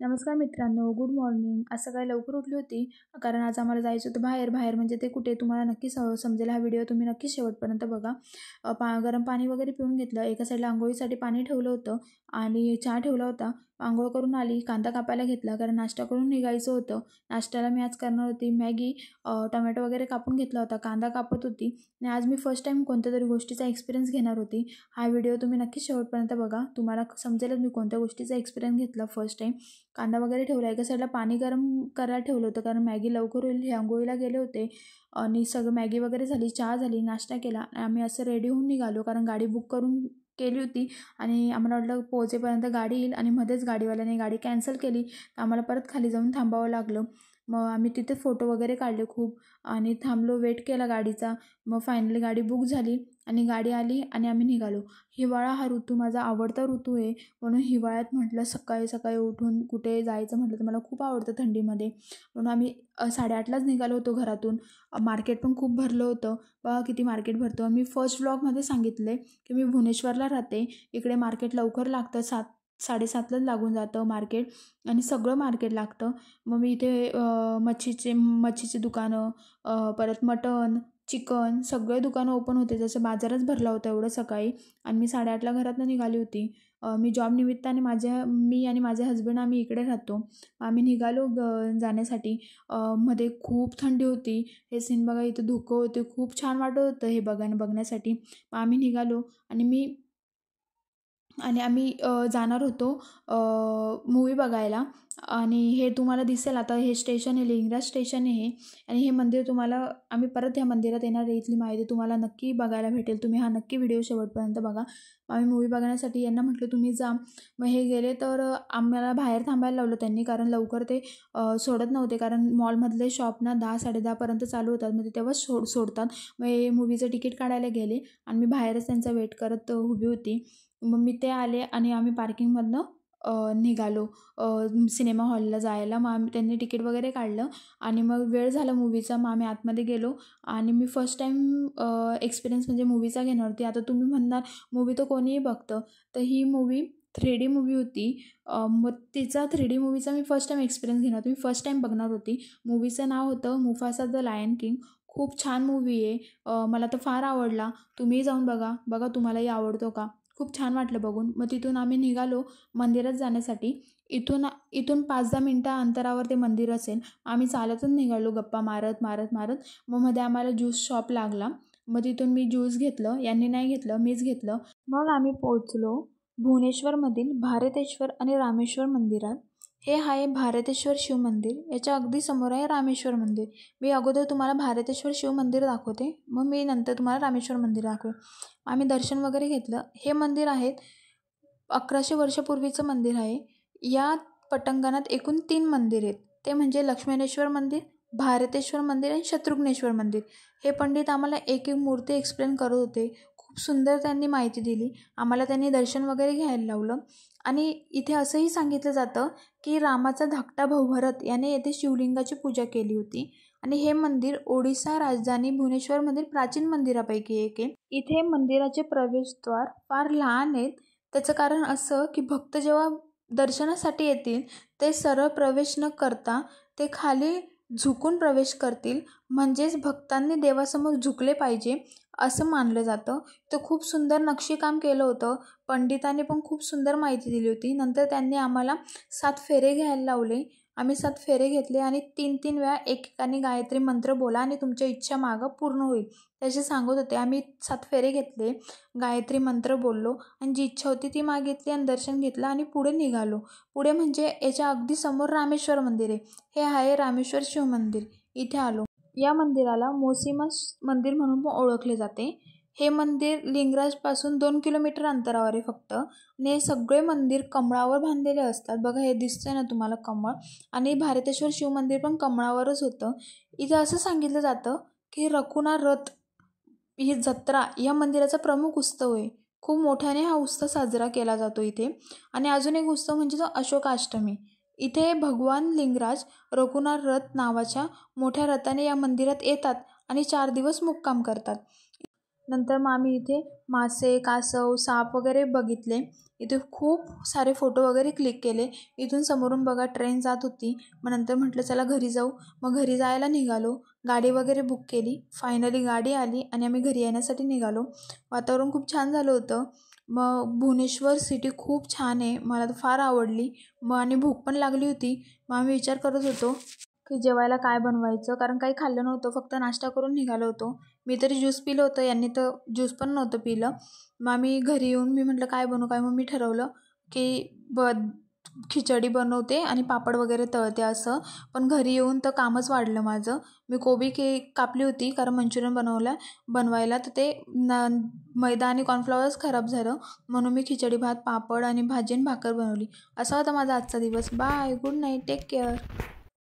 नमस्कार मित्रांनो, good morning. आज सकाळी लवकर उठली होती कारण आज आम्हाला जायचं होतं बाहेर म्हणजे ते कुठे तुम्हाला नक्की समजेल. हा व्हिडिओ तुम्ही नक्की शेवटपर्यंत बघा. गरम पाणी वगैरे पिऊन घेतलं. एका साईडला अंघोळीसाठी पाणी ठेवलं होतं आणि चहा ठेवला होता. अंघोळ करून आली, कांदा कापायला घेतला कारण नाश्ता करून निघायचं होतं. नाश्त्याला मी आज करणार होती मॅगी, टोमॅटो वगैरे कापून घेतला होता, कांदा कापत होती आणि आज मी फर्स्ट टाईम कोणत्या तरी गोष्टीचा एक्सपिरियन्स घेणार होती. हा व्हिडिओ तुम्ही नक्की शेवटपर्यंत बघा, तुम्हाला समजेलच मी कोणत्या गोष्टीचा एक्सपिरियन्स घेतला फर्स्ट टाईम. कांदा वगैरे ठेवला. एका साईडला पाणी गरम करायला ठेवलं होतं कारण मॅगी लवकर होईल हे अंघोळीला गेले होते आणि सगळं मॅगी वगैरे झाली, चहा झाली, नाश्ता केला आणि आम्ही असं रेडी होऊन निघालो कारण गाडी बुक करून केली होती आणि आम्हाला वाटलं पोहोचेपर्यंत गाडी येईल आणि मध्येच गाडीवाल्याने गाडी कॅन्सल केली तर आम्हाला परत खाली जाऊन थांबावं लागलं. मग आम्ही तिथे फोटो वगैरे काढले खूप आणि थांबलो, वेट केला गाडीचा. मग फायनली गाडी बुक झाली आणि गाडी आली आणि आम्ही निघालो. हिवाळा हा ऋतू माझा आवडता ऋतू आहे म्हणून हिवाळ्यात म्हटलं सकाळी सकाळी उठून कुठे जायचं म्हटलं तर मला खूप आवडतं थंडीमध्ये. म्हणून आम्ही 8:30लाच निघालो होतो घरातून. मार्केट पण खूप भरलं होतं. बघा किती मार्केट भरतं. मी फर्स्ट व्लॉगमध्ये सांगितले की मी भुवनेश्वरला राहते. इकडे मार्केट लवकर लागतं, 7:30लाच लागून जातं मार्केट आणि सगळं मार्केट लागतं. मग मी इथे मच्छीची दुकानं, परत मटण, चिकन सगळे दुकानं ओपन होते. जसं बाजारच भरला होता एवढं सकाळी आणि मी 8:30ला घरातनं निघाली होती. मी जॉब निमित्ताने मी आणि माझे हस्बंड आम्ही इकडे राहतो. आम्ही निघालो जाण्यासाठी. मध्ये खूप थंडी होती. हे सीन बघा, इथं धुकं होते, खूप छान वाटत होतं हे बघण्यासाठी. आम्ही निघालो आणि आम्ही जाणार होतो मूवी बघायला आणि हे तुम्हाला दिसेल आता हे स्टेशन आहे, लिंगराज स्टेशन आहे आणि हे मंदिर तुम्हाला आम्ही परत ह्या मंदिरात येणार आहे. इथली माहिती तुम्हाला नक्की बघायला भेटेल. तुम्ही हा नक्की व्हिडिओ शेवटपर्यंत बघा. आम्ही मूवी बघण्यासाठी यांना म्हटलं तुम्ही जा. मग हे गेले तर आम्हाला बाहेर थांबायला लावलं त्यांनी कारण लवकर ते सोडत नव्हते कारण मॉलमधले शॉप ना 10-10:30पर्यंत चालू होतात. मग ते तेव्हाच सोडतात. मग हे मूवीचं तिकीट काढायला गेले आणि मी बाहेरच त्यांचा वेट करत उभी होती. मग मी ते आले आणि आम्ही पार्किंगमधनं निघालो सिनेमा हॉलला जायला. मग त्यांनी तिकीट वगैरे काढलं आणि मग वेळ झाला मूवीचा. मग आम्ही आतमध्ये गेलो आणि मी फर्स्ट टाईम एक्सपिरियन्स म्हणजे मूवीचा घेणार होती. आता तुम्ही म्हणणार मूवी तर कोणीही बघतं, तर ही मूवी 3D मूवी होती. मग तिचा 3D मूवीचा मी फर्स्ट टाईम एक्सपिरियन्स घेणार होती. मी फर्स्ट टाईम बघणार होती. मूवीचं नाव होतं मुफासा द लायन किंग. खूप छान मूवी आहे. मला तर फार आवडला. तुम्हीही जाऊन बघा तुम्हालाही आवडतो का. खूप छान वाटलं बघून. मग तिथून आम्ही निघालो मंदिरात जाण्यासाठी. इथून 5-10 मिनटं अंतरावर ते मंदिर असेल. आम्ही चालतच निघालो गप्पा मारत. मग मध्ये आम्हाला ज्यूस शॉप लागला. मग तिथून मी ज्यूस घेतलं. यांनी नाही घेतलं, मीच घेतलं. मग आम्ही पोहोचलो भुवनेश्वरमधील भारतेश्वर आणि रामेश्वर मंदिरात. हे आहे भारतेश्वर शिव मंदिर. याच्या अगदी समोर आहे रामेश्वर मंदिर. मी अगोदर तुम्हाला भारतेश्वर शिव मंदिर दाखवते, मग मी नंतर तुम्हाला रामेश्वर मंदिर दाखवेन. आम्ही दर्शन वगैरे घेतलं. हे मंदिर आहेत 1100 वर्षापूर्वीचं मंदिर आहे. या पटांगणात एकूण 3 मंदिर आहेत. ते म्हणजे लक्ष्मणेश्वर मंदिर, भारतेश्वर मंदिर आणि शत्रुघ्नेश्वर मंदिर. हे पंडित आम्हाला एक मूर्ती एक्सप्लेन करत होते. खूप सुंदर त्यांनी माहिती दिली आम्हाला. त्यांनी दर्शन वगैरे घ्यायला लावलं आणि इथे असंही सांगितलं जातं की रामाचा धाकटा भाऊ भरत याने येथे शिवलिंगाची पूजा केली होती आणि हे मंदिर ओडिसा राजधानी भुवनेश्वरमधील प्राचीन मंदिरापैकी एक आहे. इथे मंदिराचे प्रवेशद्वार फार लहान आहेत. त्याचं कारण असं की भक्त जेव्हा दर्शनासाठी येतील ते सरळ प्रवेश न करता ते खाली झुकून प्रवेश करतील, म्हणजेच भक्तांनी देवासमोर झुकले पाहिजे असं मानलं जातं. तर खूप सुंदर नक्षीकाम केलं होतं. पंडितांनी पण खूप सुंदर माहिती दिली होती. नंतर त्यांनी आम्हाला 7 फेरे घ्यायला लावले. आम्ही 7 फेरे घेतले आणि 3-3 वेळा एकेकाने गायत्री मंत्र बोला आणि तुमच्या इच्छा मागं पूर्ण होईल त्याचे सांगत होते. आम्ही 7 फेरे घेतले, गायत्री मंत्र बोललो आणि जी इच्छा होती ती मागितली आणि दर्शन घेतलं आणि पुढे निघालो. पुढे म्हणजे याच्या अगदी समोर रामेश्वर मंदिर आहे. हे आहे रामेश्वर शिव मंदिर. इथे आलो. या मंदिराला मोसीमा मंदिर म्हणून पण ओळखले जाते. हे मंदिर लिंगराजपासून 2 किलोमीटर अंतरावर आहे फक्त आणि हे सगळे मंदिर कमळावर बांधलेले असतात. बघा हे दिसतंय ना तुम्हाला कमळ, आणि भारतेश्वर शिव मंदिर पण कमळावरच होतं. इथे असं सांगितलं जातं की रखुना रथ ही जत्रा या मंदिराचा प्रमुख उत्सव आहे. खूप मोठ्याने हा उत्सव साजरा केला जातो इथे. आणि अजून एक उत्सव म्हणजे तो अशोकाष्टमी. इथे भगवान लिंगराज रघुनाथ रथ नावाच्या मोठ्या रथाने या मंदिरात येतात आणि 4 दिवस मुक्काम करतात. नंतर मग आम्ही इथे मासे, कासव, साप वगैरे बघितले. इथे खूप सारे फोटो वगैरे क्लिक केले. इथून समोरून बघा ट्रेन जात होती. मग नंतर म्हटलं चला घरी जाऊ. मग घरी जायला निघालो. गाडी वगैरे बुक केली. फायनली गाडी आली आणि आम्ही घरी येण्यासाठी निघालो. वातावरण खूप छान झालं होतं. मग भुवनेश्वर सिटी खूप छान आहे. मला तर फार आवडली. मग आणि भूक पण लागली होती. मग आम्ही विचार करत होतो की जेवायला काय बनवायचं, कारण काही खाल्लं नव्हतं, फक्त नाश्ता करून निघालो होतो. मी तरी ज्यूस पिलं होतं, यांनी तर ज्यूस पण नव्हतं पिलं. मग आम्ही घरी येऊन मी म्हटलं काय बनवू काय, मग मी ठरवलं की खिचडी बनवते आणि पापड वगैरे तळते असं. पण घरी येऊन तर कामच वाढलं माझं. मी कोबी कापली होती कारण मंचुरियन बनवायला, तर ते मैदा आणि कॉर्नफ्लॉवरच खराब झालं. म्हणून मी खिचडी भात, पापड आणि भाजी आणि भाकर बनवली. असा होता माझा आजचा दिवस. Bye, good night, take care.